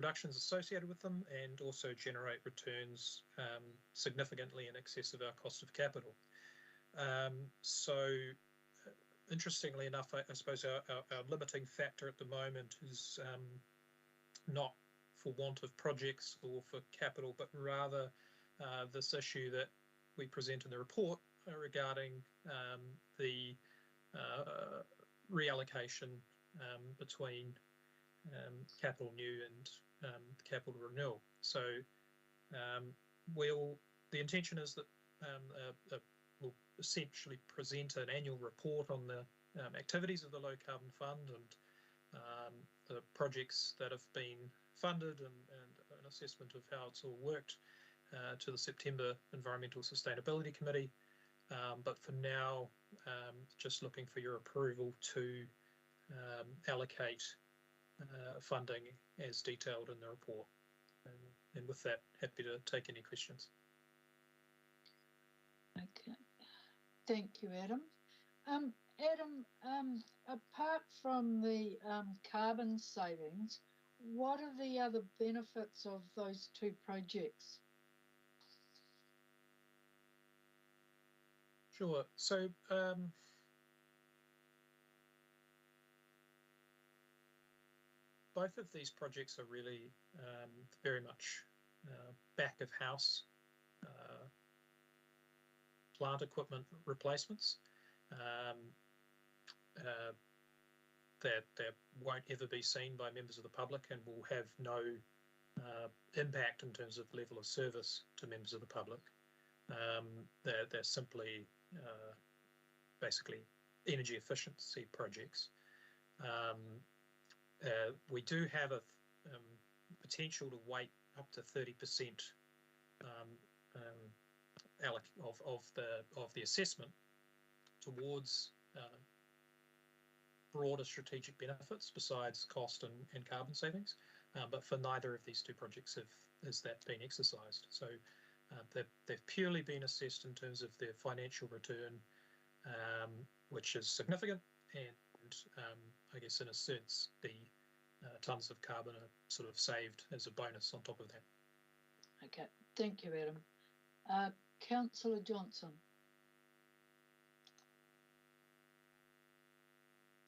reductions associated with them and also generate returns significantly in excess of our cost of capital. So interestingly enough, I suppose our limiting factor at the moment is not for want of projects or for capital, but rather this issue that we present in the report regarding the reallocation between capital new and capital renewal. So the intention is that we'll essentially present an annual report on the activities of the Low Carbon Fund and the projects that have been funded and an assessment of how it's all worked to the September Environmental Sustainability Committee. But for now, just looking for your approval to allocate funding as detailed in the report. And with that, happy to take any questions. Okay, thank you, Adam. Adam, apart from the carbon savings, what are the other benefits of those two projects? Sure. So both of these projects are really very much back of house plant equipment replacements that won't ever be seen by members of the public and will have no impact in terms of level of service to members of the public. They're simply basically energy efficiency projects. We do have a potential to weight up to 30% of the assessment towards broader strategic benefits besides cost and carbon savings, but for neither of these two projects has that been exercised. So they've purely been assessed in terms of their financial return, which is significant, and I guess in a sense the tonnes of carbon are sort of saved as a bonus on top of that. Okay, thank you, Adam. Councillor Johnson.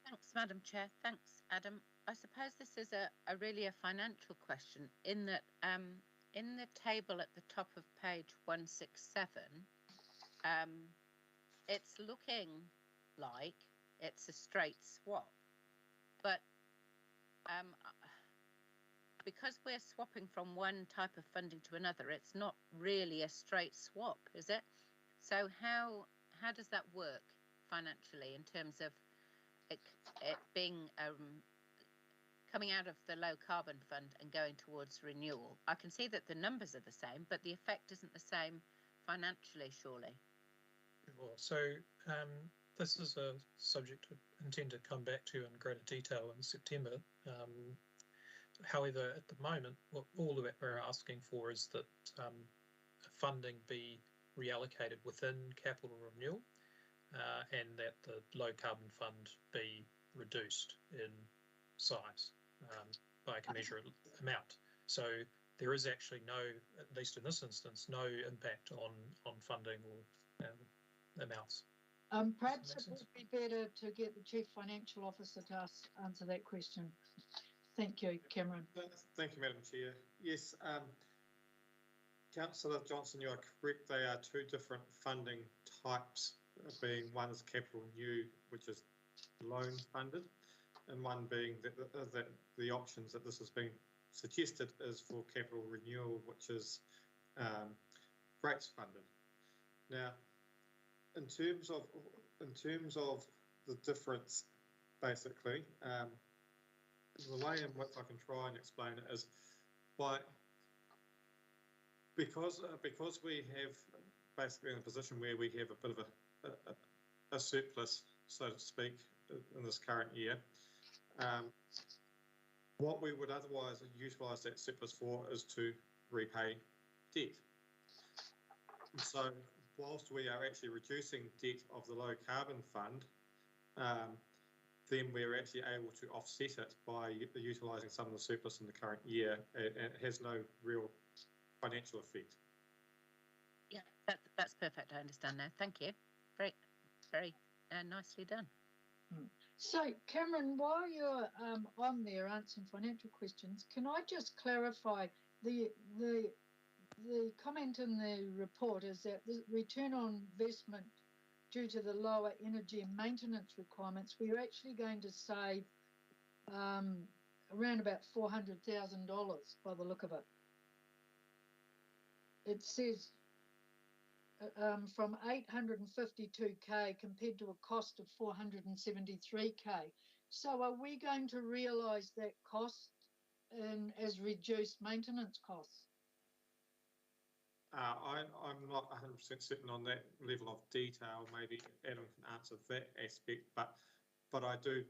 Thanks, Madam Chair. Thanks, Adam. I suppose this is really a financial question in that in the table at the top of page 167, it's looking like it's a straight swap, but because we're swapping from one type of funding to another, it's not really a straight swap, is it? So how does that work financially in terms of it being coming out of the low carbon fund and going towards renewal? I can see that the numbers are the same, but the effect isn't the same financially, surely. Sure. So this is a subject I intend to come back to in greater detail in September. However, at the moment, all that we're asking for is that funding be reallocated within capital renewal and that the low carbon fund be reduced in size by a commensurate amount. So there is actually no, at least in this instance, no impact on funding or amounts. Perhaps it would be better to get the Chief Financial Officer to answer that question. Thank you, Cameron. Thank you, Madam Chair. Yes, Councillor Johnson, you are correct. They are two different funding types, being one is capital new, which is loan funded, and one being that the options that this has been suggested is for capital renewal, which is rates funded. Now, in terms of the difference, basically, the way in which I can try and explain it is because we have basically in a position where we have a bit of a surplus, so to speak, in this current year. What we would otherwise utilise that surplus for is to repay debt. And so whilst we are actually reducing debt of the low carbon fund, then we're actually able to offset it by utilising some of the surplus in the current year, and it has no real financial effect. Yeah, that's perfect. I understand now. Thank you. Very, very nicely done. So, Cameron, while you're on there answering financial questions, can I just clarify the comment in the report is that the return on investment due to the lower energy and maintenance requirements, we're actually going to save around about $400,000 by the look of it. It says from 852K compared to a cost of 473K. So are we going to realise that cost as reduced maintenance costs? I'm not 100% certain on that level of detail. Maybe Adam can answer that aspect, but I do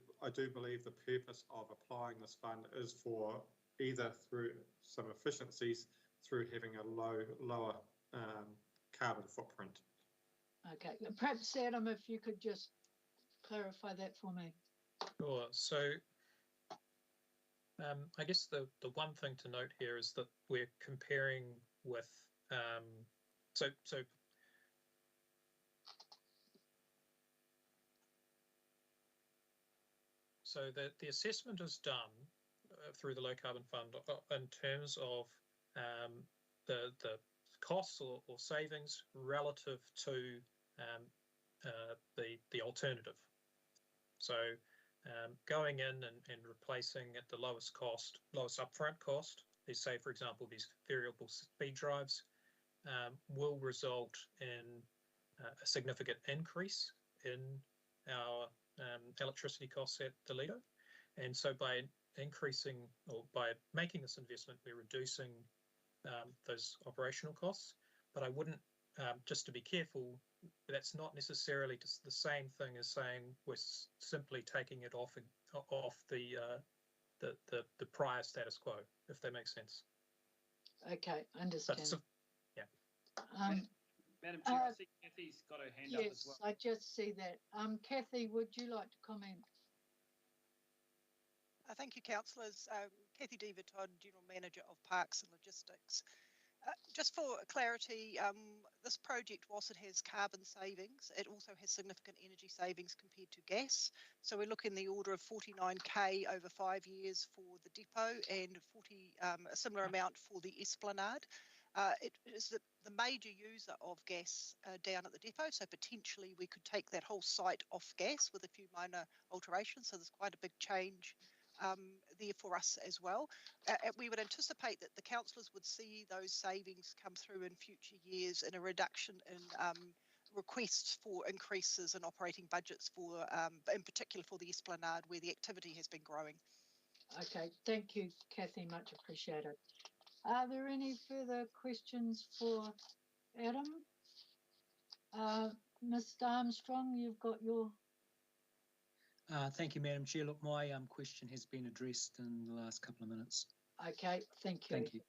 believe the purpose of applying this fund is for either through some efficiencies through having a lower carbon footprint. Okay, perhaps Adam, if you could just clarify that for me. Sure. So I guess the one thing to note here is that we're comparing with so the assessment is done through the low carbon fund in terms of the costs or savings relative to the alternative. So going in and replacing at the lowest upfront cost, let's say, for example, these variable speed drives, will result in a significant increase in our electricity costs at the litre. And so by increasing or by making this investment, we're reducing those operational costs. But I wouldn't, just to be careful, that's not necessarily just the same thing as saying we're simply taking it off the prior status quo, if that makes sense. Okay, understand. Yeah. Madam Chair, I see Kathy's got her hand up as well. Yes, I just see that. Kathy, would you like to comment? Thank you, councillors. Kathy Deverton, General Manager of Parks and Logistics. Just for clarity, this project, whilst it has carbon savings, it also has significant energy savings compared to gas. So we look in the order of 49K over 5 years for the depot and a similar amount for the esplanade. It is the major user of gas down at the depot, so potentially we could take that whole site off gas with a few minor alterations, so there's quite a big change there for us as well. We would anticipate that the councillors would see those savings come through in future years in a reduction in requests for increases in operating budgets for, in particular for the esplanade where the activity has been growing. Okay, thank you, Kathy, much appreciated. Are there any further questions for Adam? Mr. Armstrong, you've got your... Thank you, Madam Chair. Look, my question has been addressed in the last couple of minutes. Okay, thank you. Thank you.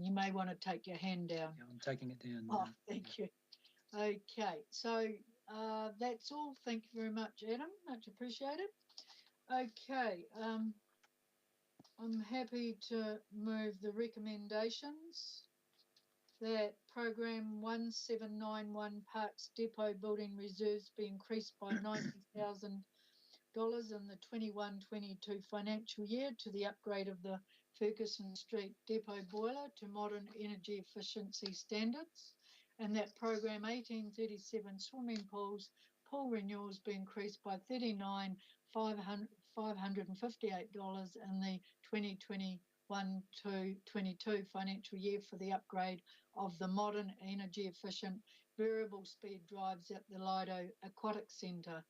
You may want to take your hand down. Yeah, I'm taking it down. Oh, thank you. Okay, so that's all. Thank you very much, Adam. Much appreciated. Okay, I'm happy to move the recommendations that program 1791 Parks Depot building reserves be increased by $90,000 in the 21-22 financial year to the upgrade of the Ferguson Street Depot boiler to modern energy efficiency standards, and that program 1837 swimming pools pool renewals be increased by $39,558 in the 2021-22 financial year for the upgrade of the modern energy efficient variable speed drives at the Lido Aquatic Centre.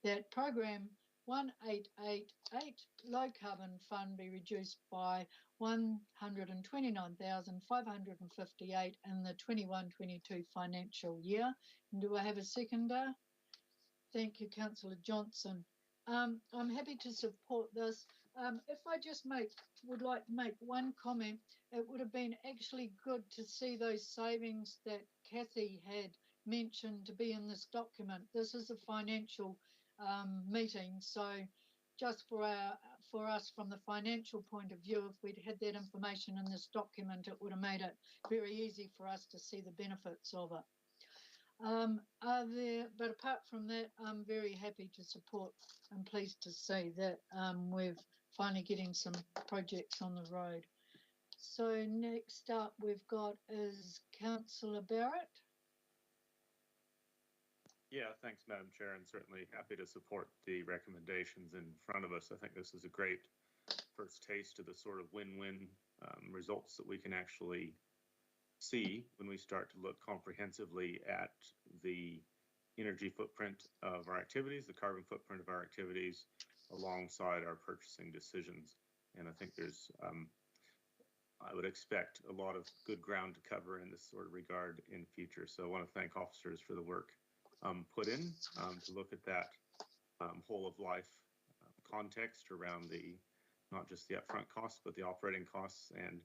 That program 1888 low carbon fund be reduced by $129,558 in the 21-22 financial year. And do I have a seconder? Thank you, Councillor Johnson. I'm happy to support this. If I just would like to make one comment, it would have been actually good to see those savings that Kathy had mentioned to be in this document. This is a financial meeting. So just for us from the financial point of view, if we'd had that information in this document, it would have made it very easy for us to see the benefits of it. But apart from that, I'm very happy to support and pleased to see that we're finally getting some projects on the road. So next up we've got is Councillor Barrett. Yeah, thanks, Madam Chair, and certainly happy to support the recommendations in front of us. I think this is a great first taste of the sort of win-win results that we can actually see when we start to look comprehensively at the energy footprint of our activities, the carbon footprint of our activities, alongside our purchasing decisions. And I think there's, I would expect a lot of good ground to cover in this sort of regard in future. So I want to thank officers for the work put in to look at that whole of life context around the, not just the upfront costs, but the operating costs, and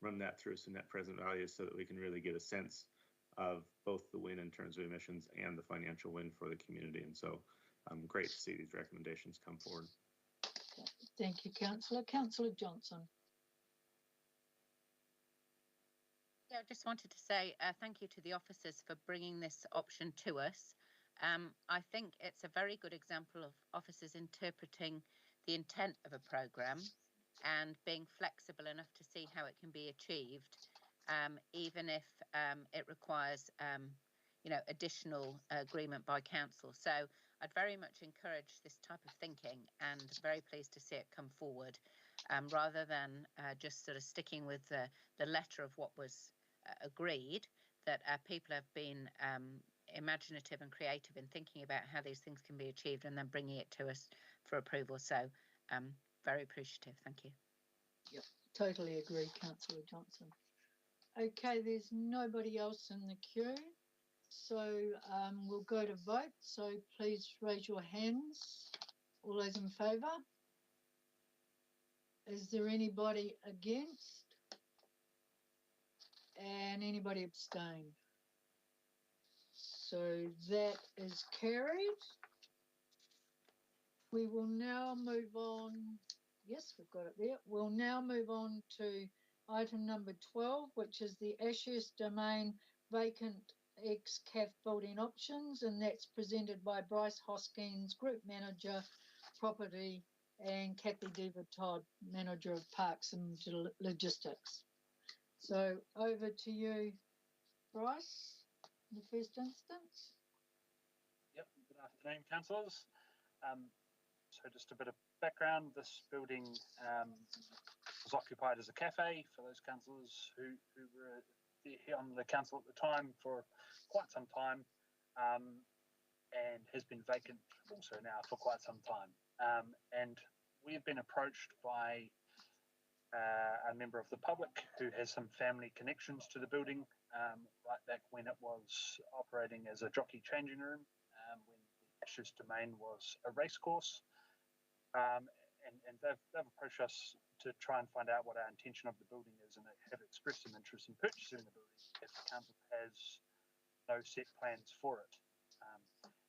run that through some net present values so that we can really get a sense of both the win in terms of emissions and the financial win for the community. And so great to see these recommendations come forward. Thank you, Councillor. Councillor Johnson. Yeah, I just wanted to say thank you to the officers for bringing this option to us. I think it's a very good example of officers interpreting the intent of a programme and being flexible enough to see how it can be achieved, even if it requires, additional agreement by council. So I'd very much encourage this type of thinking, and very pleased to see it come forward, rather than just sort of sticking with the letter of what was agreed, that people have been imaginative and creative in thinking about how these things can be achieved and then bringing it to us for approval. So very appreciative. Thank you. Yep, totally agree, Councillor Johnson. Okay, there's nobody else in the queue, so we'll go to vote. So please raise your hands. All those in favour? Is there anybody against? And anybody abstain? So that is carried. We will now move on. Yes, we've got it there. We'll now move on to item number 12, which is the Ashurst Domain vacant ex-CAF building options, and that's presented by Bryce Hoskins, Group Manager, Property, and Kathy Diva-Todd, Manager of Parks and Logistics. So over to you, Bryce, in the first instance. Yep, good afternoon, councillors. So just a bit of background. This building was occupied as a cafe for those councillors who were here on the council at the time for quite some time, and has been vacant also now for quite some time. And we have been approached by a member of the public who has some family connections to the building, right back when it was operating as a jockey changing room, when the Ashurst Domain was a racecourse. And they've approached us to try and find out what our intention of the building is, and they have expressed some interest in purchasing the building if the council has no set plans for it.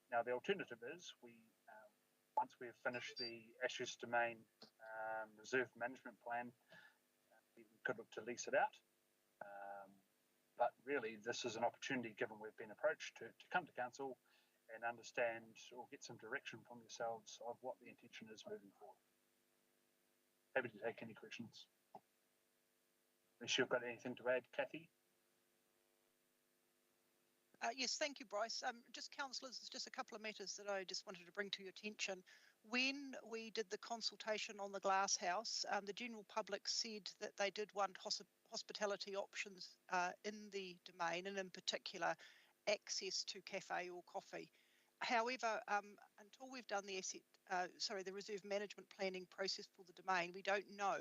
Now, the alternative is once we have finished the Ashurst Domain reserve management plan, we could look to lease it out. But really, this is an opportunity, given we've been approached, to come to council and understand or get some direction from yourselves of what the intention is moving forward. Happy to take any questions. Unless you've got anything to add, Kathy? Yes, thank you, Bryce. Just councillors, there's just a couple of matters that I just wanted to bring to your attention. When we did the consultation on the glass house, the general public said that they did want hospitality options in the domain, and in particular access to cafe or coffee. However, until we've done the the reserve management planning process for the domain, we don't know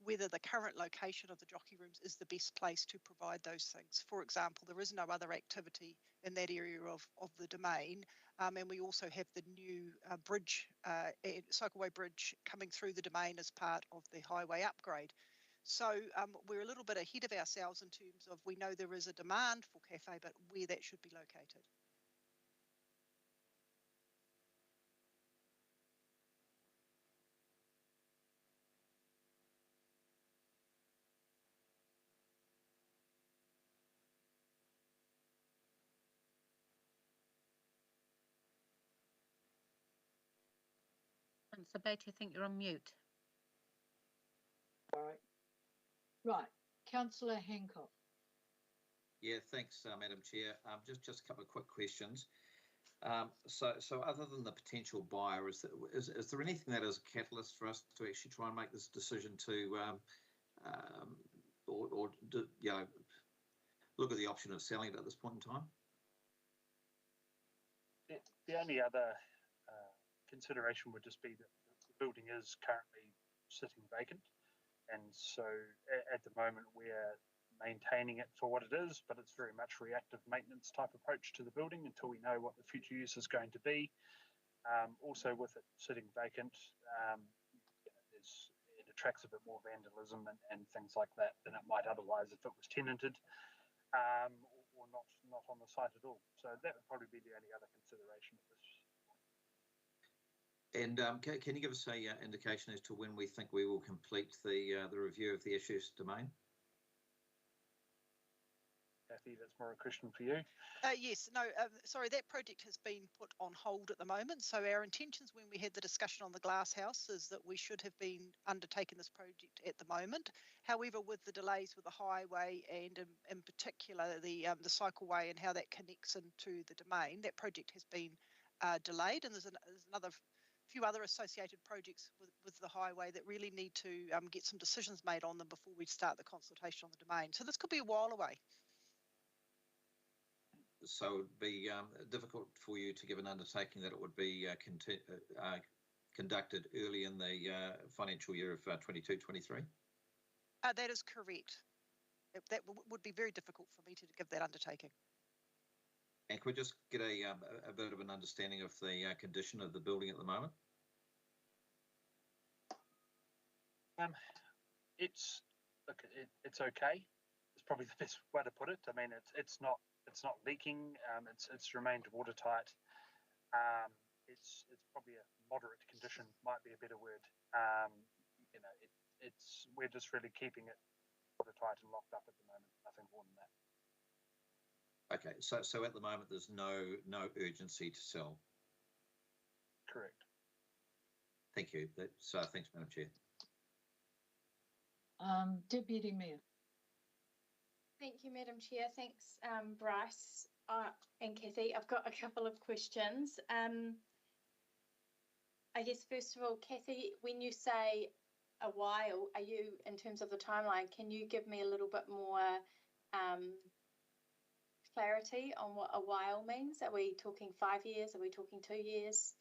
whether the current location of the jockey rooms is the best place to provide those things. For example, there is no other activity in that area of the domain, and we also have the new bridge, cycleway bridge coming through the domain as part of the highway upgrade. So we're a little bit ahead of ourselves in terms of, we know there is a demand for cafe, but where that should be located. Councillor Beatty, I think you're on mute. Sorry. Right, Councillor Hancock. Yeah, thanks, Madam Chair. Just a couple of quick questions. So other than the potential buyer, is there anything that is a catalyst for us to actually try and make this decision to, look at the option of selling it at this point in time? The only other consideration would just be that the building is currently sitting vacant, and so at the moment we're maintaining it for what it is, but it's very much reactive maintenance type approach to the building until we know what the future use is going to be. Also, with it sitting vacant, it attracts a bit more vandalism and things like that than it might otherwise if it was tenanted, or not on the site at all. So that would probably be the only other consideration of this. And can you give us a indication as to when we think we will complete the review of the issues domain? Kathy, that's more a question for you. Yes, no, sorry, that project has been put on hold at the moment. So our intentions when we had the discussion on the glass house is that we should have been undertaking this project at the moment. However, with the delays with the highway and in particular the cycleway and how that connects into the domain, that project has been delayed, and there's another few other associated projects with the highway that really need to get some decisions made on them before we start the consultation on the domain. So this could be a while away. So it would be difficult for you to give an undertaking that it would be conducted early in the financial year of 22-23? That is correct. That would be very difficult for me to give that undertaking. And could we just get a bit of an understanding of the condition of the building at the moment? It's okay. It's probably the best way to put it. I mean, it's not leaking. It's remained watertight. It's probably a moderate condition, might be a better word. We're just really keeping it watertight and locked up at the moment. Nothing more than that. Okay, so at the moment there's no urgency to sell. Correct. Thank you. Thanks, Madam Chair. Deputy Mayor. Thank you, Madam Chair. Thanks, Bryce and Kathy. I've got a couple of questions. I guess, first of all, Kathy, when you say a while, are you, in terms of the timeline, can you give me a little bit more clarity on what a while means? Are we talking 5 years? Are we talking 2 years?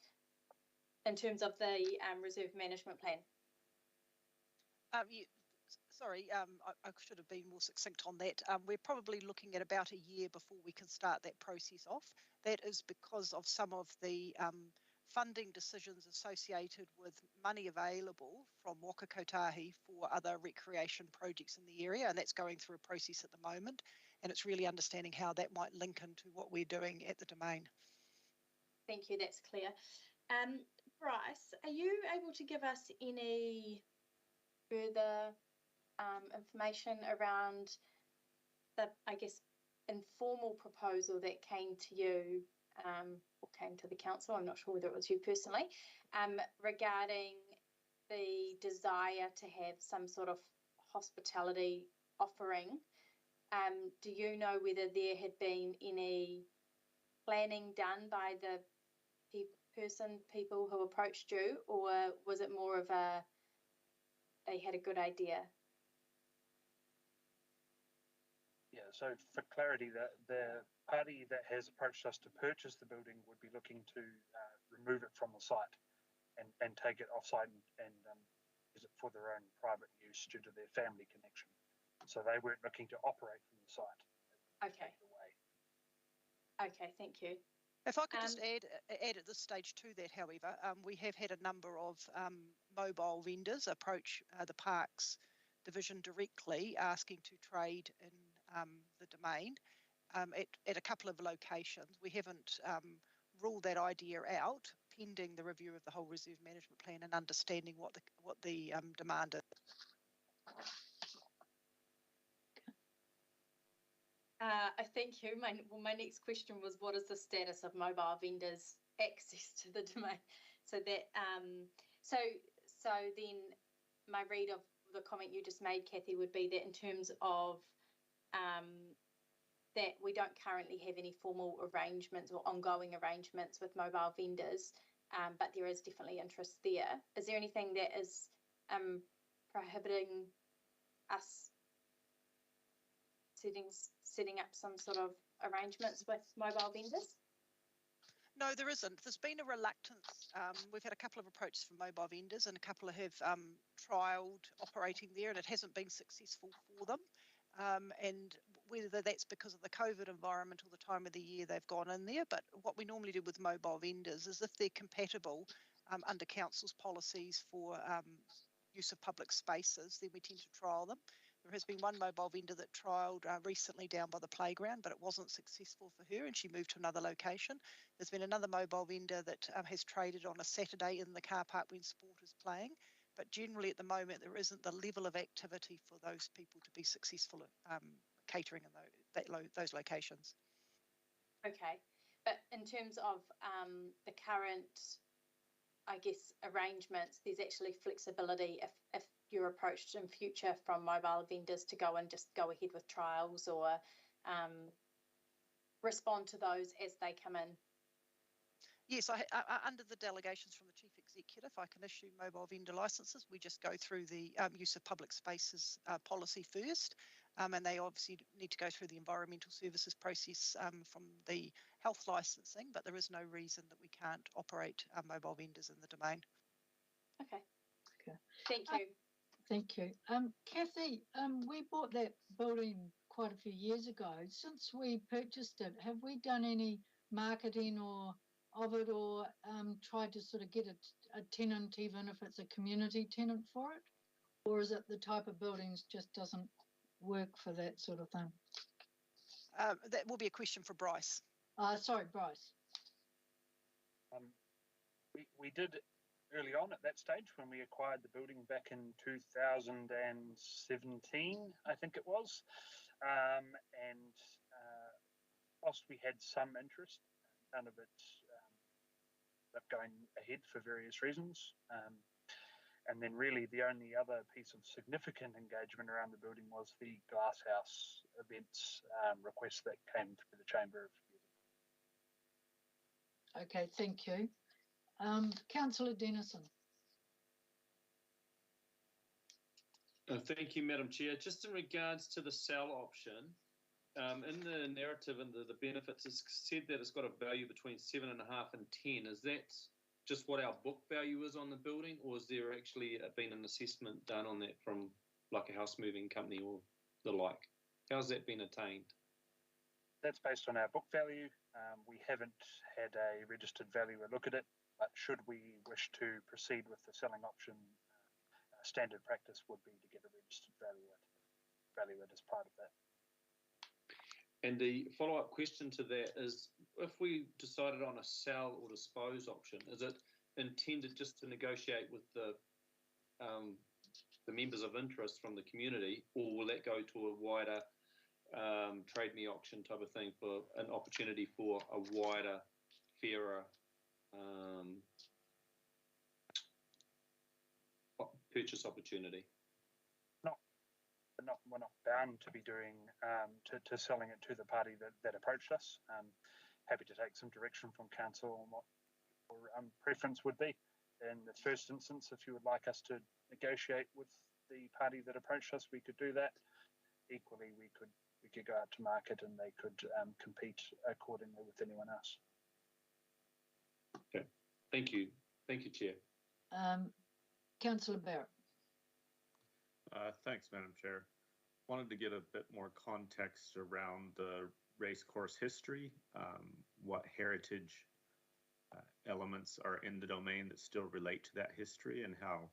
In terms of the reserve management plan? Sorry, I should have been more succinct on that. We're probably looking at about a year before we can start that process off. That is because of some of the funding decisions associated with money available from Waka Kotahi for other recreation projects in the area, and that's going through a process at the moment, and it's really understanding how that might link into what we're doing at the domain. Thank you, that's clear. Bryce, are you able to give us any further information around the, I guess, informal proposal that came to you or came to the council, I'm not sure whether it was you personally, regarding the desire to have some sort of hospitality offering? Do you know whether there had been any planning done by the people who approached you, or was it more of a they had a good idea? Yeah, so for clarity, the party that has approached us to purchase the building would be looking to remove it from the site and take it offsite and use it for their own private use due to their family connection. So they weren't looking to operate from the site. Okay. Okay, thank you. If I could just add at this stage to that, however, we have had a number of mobile vendors approach the Parks Division directly asking to trade in the domain at a couple of locations. We haven't ruled that idea out pending the review of the whole reserve management plan and understanding what the demand is. Thank you. My next question was, what is the status of mobile vendors' access to the domain? So that So then my read of the comment you just made, Kathy, would be that in terms of that we don't currently have any formal arrangements or ongoing arrangements with mobile vendors, but there is definitely interest there. Is there anything that is prohibiting us setting up some sort of arrangements with mobile vendors? No, there isn't. There's been a reluctance. We've had a couple of approaches from mobile vendors, and a couple have trialled operating there, and it hasn't been successful for them. And whether that's because of the COVID environment or the time of the year they've gone in there, but what we normally do with mobile vendors is if they're compatible under council's policies for use of public spaces, then we tend to trial them. There has been one mobile vendor that trialled recently down by the playground, but it wasn't successful for her and she moved to another location. There's been another mobile vendor that has traded on a Saturday in the car park when sport is playing. But generally at the moment, there isn't the level of activity for those people to be successful at catering in those locations. Okay, but in terms of the current, I guess, arrangements, there's actually flexibility if you're approached in future from mobile vendors to go and just go ahead with trials or respond to those as they come in. Yes, under the delegations from the Chief Executive, I can issue mobile vendor licences. We just go through the use of public spaces policy first, and they obviously need to go through the environmental services process from the health licensing, but there is no reason that we can't operate mobile vendors in the domain. Okay. Thank you. Thank you. Kathy, we bought that building quite a few years ago. Since we purchased it, have we done any marketing of it or tried to sort of get a tenant, even if it's a community tenant for it? Or is it the type of buildings just doesn't work for that sort of thing? That will be a question for Bryce. Sorry, Bryce. We did early on at that stage when we acquired the building back in 2017, I think it was. And whilst we had some interest, none of it going ahead for various reasons. And then really the only other piece of significant engagement around the building was the Glasshouse events request that came through the Chamber of Music. Okay, thank you. Councillor Dennison. Thank you, Madam Chair. Just in regards to the sell option, in the narrative and the benefits, it's said that it's got a value between 7.5 and 10. Is that just what our book value is on the building, or is there actually been an assessment done on that from like a house moving company or the like? How's that been attained? That's based on our book value. We haven't had a registered valuer look at it, but should we wish to proceed with the selling option, standard practice would be to get a registered valuer as part of that. And the follow-up question to that is, if we decided on a sell or dispose option, is it intended just to negotiate with the members of interest from the community, or will that go to a wider trade me auction type of thing for an opportunity for a wider, fairer purchase opportunity? We're not bound to be doing to selling it to the party that approached us. Happy to take some direction from council on what our preference would be. In the first instance, if you would like us to negotiate with the party that approached us, we could do that. Equally, we could go out to market and they could compete accordingly with anyone else. Okay, thank you. Thank you, Chair. Councillor Barrett. Thanks, Madam Chair. Wanted to get a bit more context around the racecourse history, what heritage elements are in the domain that still relate to that history, and how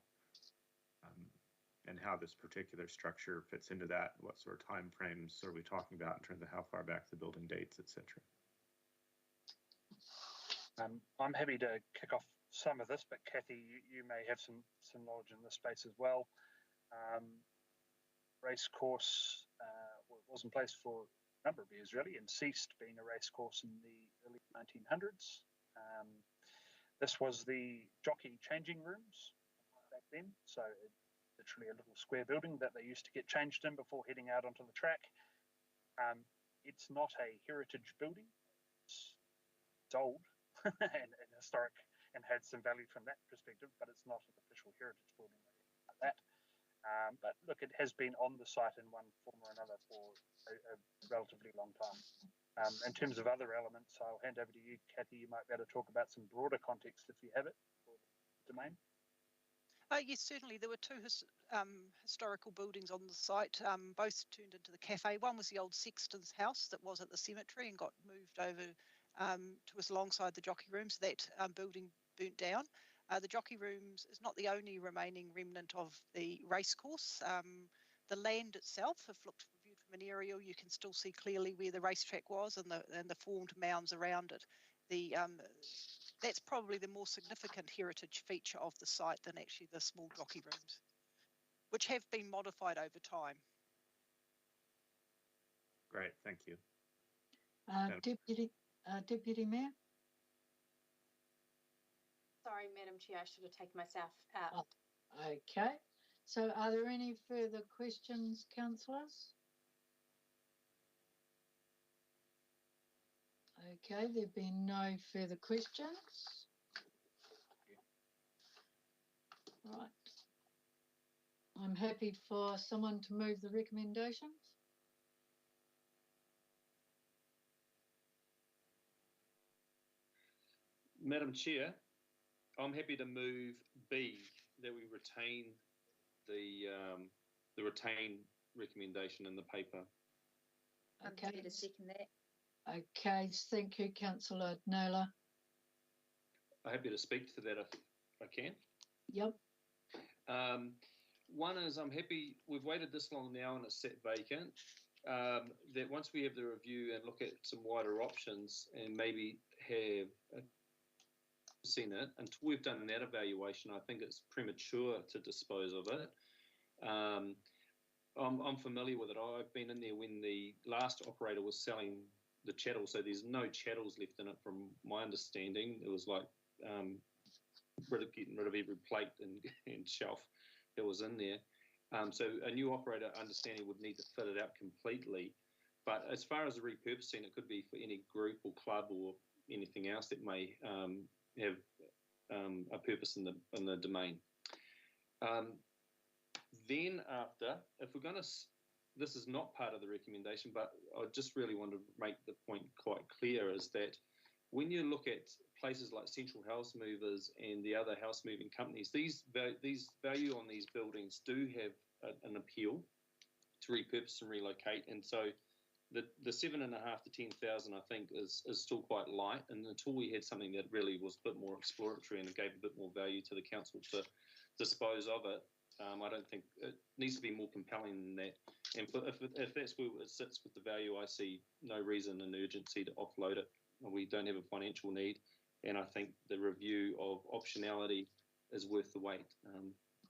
this particular structure fits into that. What sort of time frames are we talking about in terms of how far back the building dates, etc.? I'm happy to kick off some of this, but Kathy, you may have some knowledge in this space as well. Racecourse was in place for a number of years really, and ceased being a racecourse in the early 1900s. This was the jockey changing rooms then. So it's literally a little square building that they used to get changed in before heading out onto the track. It's not a heritage building. It's old and historic and had some value from that perspective, but it's not an official heritage building like that. But look, it has been on the site in one form or another for a relatively long time. In terms of other elements, I'll hand over to you, Kathy. You might be able to talk about some broader context if you have it for the domain. Yes, certainly. There were two historical buildings on the site, both turned into the cafe. One was the old sexton's house that was at the cemetery and got moved over to us alongside the jockey rooms. That building burnt down. The jockey rooms is not the only remaining remnant of the racecourse. The land itself, if viewed from an aerial, you can still see clearly where the racetrack was and the formed mounds around it. That's probably the more significant heritage feature of the site than actually the small jockey rooms, which have been modified over time. Great, thank you. Deputy Mayor? Sorry, Madam Chair, I should have taken myself out. Oh, okay. So are there any further questions, councillors? Okay, there have been no further questions. Right. I'm happy for someone to move the recommendations. Madam Chair, I'm happy to move B, that we retain the retain recommendation in the paper. Okay. I'm happy to second that. Okay, thank you, Councillor Naylor. I'm happy to speak to that if I can. Yep. One is I'm happy we've waited this long now and it's sat vacant. That once we have the review and look at some wider options and maybe have seen it, until we've done that evaluation, I think it's premature to dispose of it. I'm familiar with it. I've been in there when the last operator was selling the chattel, so there's no chattels left in it from my understanding. It was like getting rid of every plate and shelf that was in there. So a new operator understanding would need to fit it out completely. But as far as the repurposing, it could be for any group or club or anything else that may have a purpose in the domain. Then after, if we're going to, this is not part of the recommendation, but I just really want to make the point quite clear, is that when you look at places like Central House Movers and the other house moving companies, these value on these buildings do have an appeal to repurpose and relocate, and so the 7,500 to 10,000 I think is still quite light, and until we had something that really was a bit more exploratory and gave a bit more value to the council to dispose of it, I don't think it needs to be more compelling than that. And if that's where it sits with the value, I see no reason and urgency to offload it. We don't have a financial need, and I think the review of optionality is worth the wait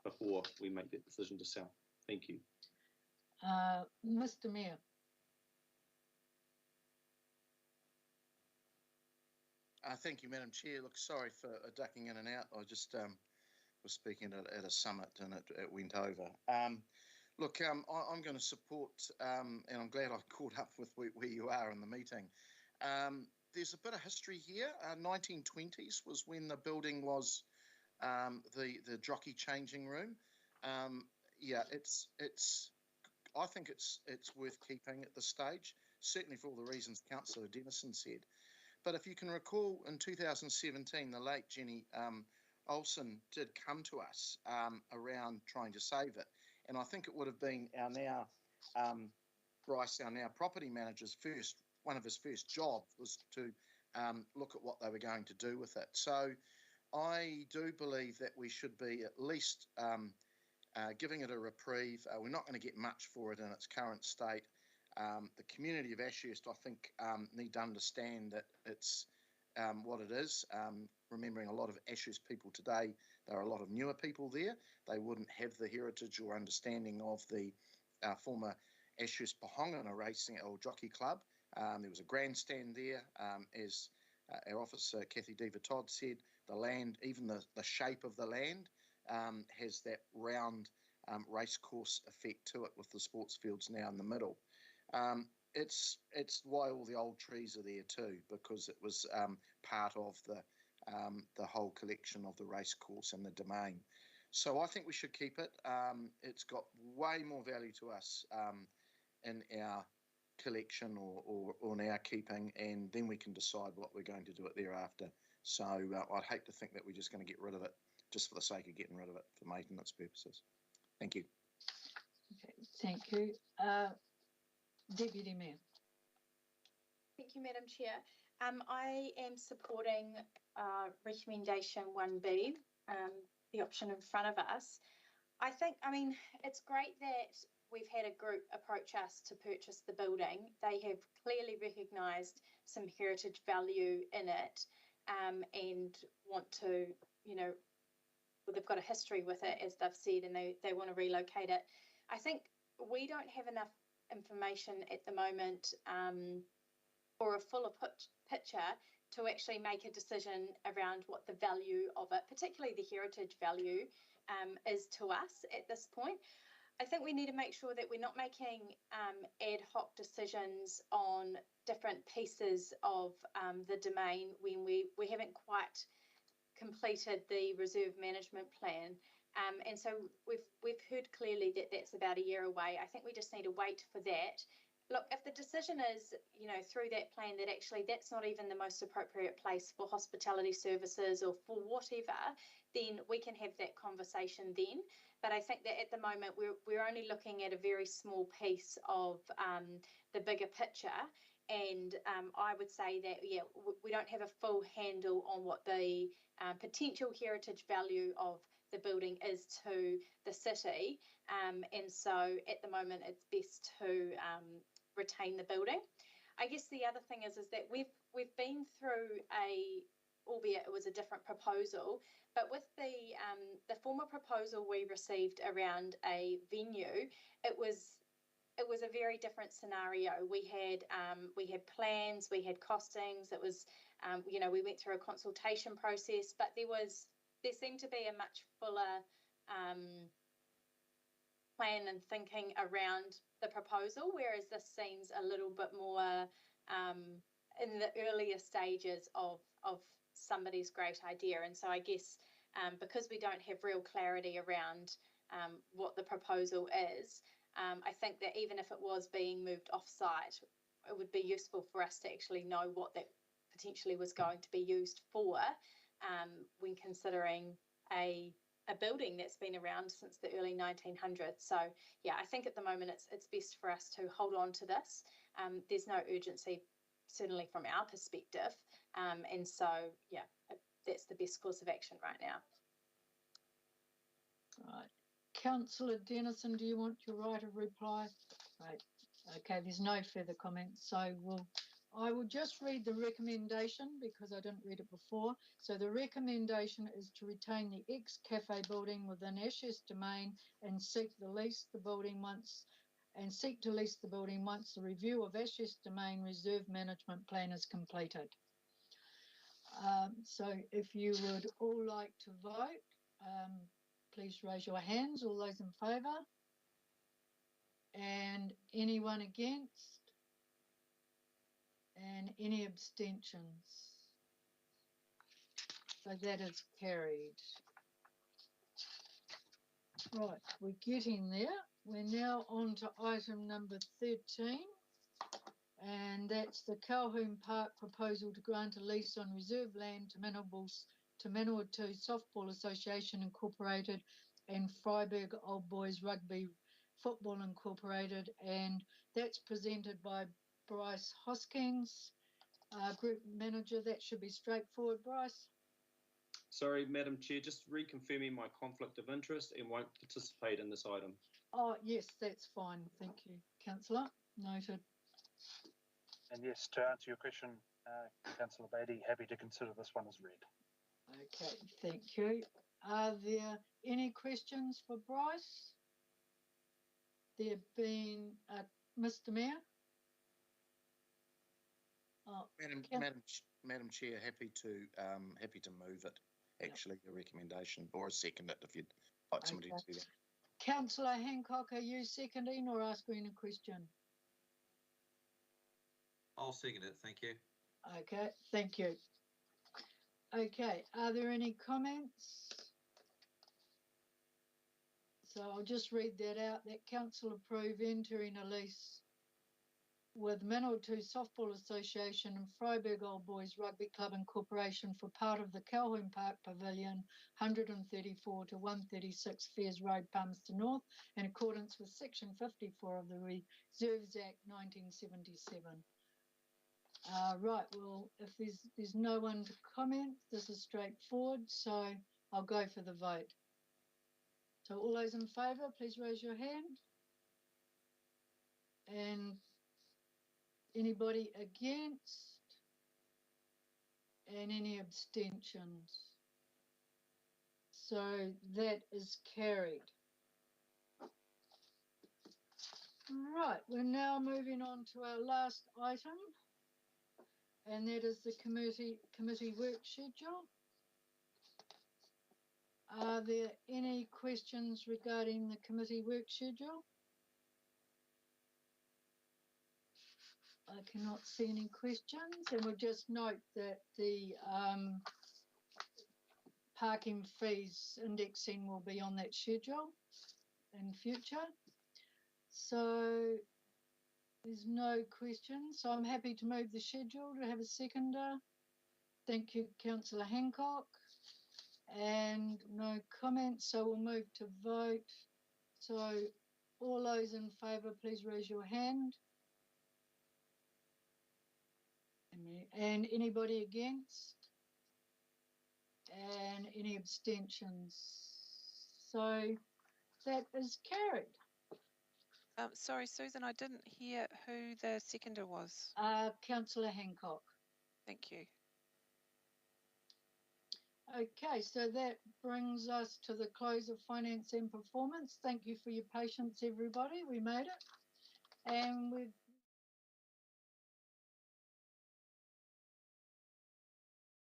before we make that decision to sell. Thank you. Mr. Mayor. Thank you, Madam Chair. Look, sorry for ducking in and out. I just was speaking at a summit and it went over. Look, I'm going to support, and I'm glad I caught up with where you are in the meeting. There's a bit of history here. 1920s was when the building was the jockey changing room. Yeah, I think it's worth keeping at this stage, certainly for all the reasons Councillor Dennison said. But if you can recall, in 2017, the late Jenny Olsen did come to us around trying to save it. And I think it would have been our now, Bryce, our now property manager's one of his first jobs was to look at what they were going to do with it. So I do believe that we should be at least giving it a reprieve. We're not going to get much for it in its current state. The community of Ashurst, I think, need to understand that it's what it is. Remembering a lot of Ashurst people today, there are a lot of newer people there. They wouldn't have the heritage or understanding of the former Ashurst Pohongana Racing or Jockey Club. There was a grandstand there, as our officer Kathy Diva Todd said. The land, even the shape of the land, has that round race course effect to it with the sports fields now in the middle. It's why all the old trees are there too, because it was part of the whole collection of the race course and the domain. So I think we should keep it. It's got way more value to us in our collection or in our keeping, and then we can decide what we're going to do it thereafter. So I'd hate to think that we're just going to get rid of it just for the sake of getting rid of it for maintenance purposes. Thank you. Okay, thank you. Deputy Mayor. Thank you, Madam Chair. I am supporting recommendation 1B, the option in front of us. I mean, it's great that we've had a group approach us to purchase the building. They have clearly recognised some heritage value in it and want to, well, they've got a history with it, as they've said, and they want to relocate it. I think we don't have enough information at the moment or a fuller picture to actually make a decision around what the value of it, particularly the heritage value, is to us at this point. I think we need to make sure that we're not making ad hoc decisions on different pieces of the domain when we haven't quite completed the reserve management plan. And so we've heard clearly that that's about a year away. I think we just need to wait for that. Look, if the decision is, through that plan that actually that's not even the most appropriate place for hospitality services or for whatever, then we can have that conversation then. But I think that at the moment we're only looking at a very small piece of the bigger picture. And I would say that, yeah, we don't have a full handle on what the potential heritage value of the building is to the city. And so at the moment it's best to retain the building. I guess the other thing is that we've been through albeit it was a different proposal, but with the former proposal we received around a venue, it was a very different scenario. We had plans, we had costings. It was we went through a consultation process, but there seemed to be a much fuller plan and thinking around the proposal, whereas this seems a little bit more in the earlier stages of somebody's great idea. And so I guess because we don't have real clarity around what the proposal is, I think that even if it was being moved off-site, it would be useful for us to actually know what that potentially was going to be used for when considering a building that's been around since the early 1900s. So yeah, I think at the moment it's best for us to hold on to this. There's no urgency, certainly from our perspective, and so yeah, that's the best course of action right now. Right. Councillor Dennison, do you want to write a reply? Right. Okay, there's no further comments, so I will just read the recommendation because I didn't read it before. So the recommendation is to retain the ex-cafe building within Ashurst Domain and seek to lease the building once the review of Ashurst Domain Reserve Management Plan is completed. So if you would all like to vote, please raise your hands, all those in favour. And anyone against? And any abstentions? So that is carried. Right, we're getting there. We're now on to item number 13. And that's the Calhoun Park proposal to grant a lease on reserve land to Manawatu Softball Association Incorporated and Freiburg Old Boys Rugby Football Incorporated. And that's presented by Bryce Hoskins, Group Manager. That should be straightforward, Bryce. Sorry, Madam Chair, just reconfirming my conflict of interest and won't participate in this item. Oh, yes, that's fine. Thank you, Councillor. Noted. And yes, to answer your question, Councillor Beattie, happy to consider this one as read. Okay, thank you. Are there any questions for Bryce? There been, Mr. Mayor? Madam Chair, happy to move it actually a recommendation, or a second it if you'd like somebody Okay. to do that. Councillor Hancock, are you seconding or asking a question? I'll second it, thank you. Okay, thank you. Okay, are there any comments? So I'll just read that out. That council approve entering a lease with Manawatu Softball Association and Freiburg Old Boys Rugby Club Incorporation for part of the Calhoun Park Pavilion, 134 to 136 Fairs Road, Palmerston North, in accordance with Section 54 of the Reserves Act 1977. Right, well, if there's no one to comment, this is straightforward, so I'll go for the vote. So all those in favour, please raise your hand. And anybody against? And any abstentions? So that is carried. Right, we're now moving on to our last item, and that is the committee work schedule. Are there any questions regarding the committee work schedule? I cannot see any questions, and we'll just note that the parking fees indexing will be on that schedule in future. So there's no questions, so I'm happy to move the schedule. To have a seconder? Thank you, Councillor Hancock. And no comments, so we'll move to vote. So all those in favour, please raise your hand. And anybody against? And any abstentions? So that is carried. Sorry, Susan, I didn't hear who the seconder was. Councillor Hancock. Thank you. Okay, so that brings us to the close of finance and performance. Thank you for your patience, everybody. We made it. And we've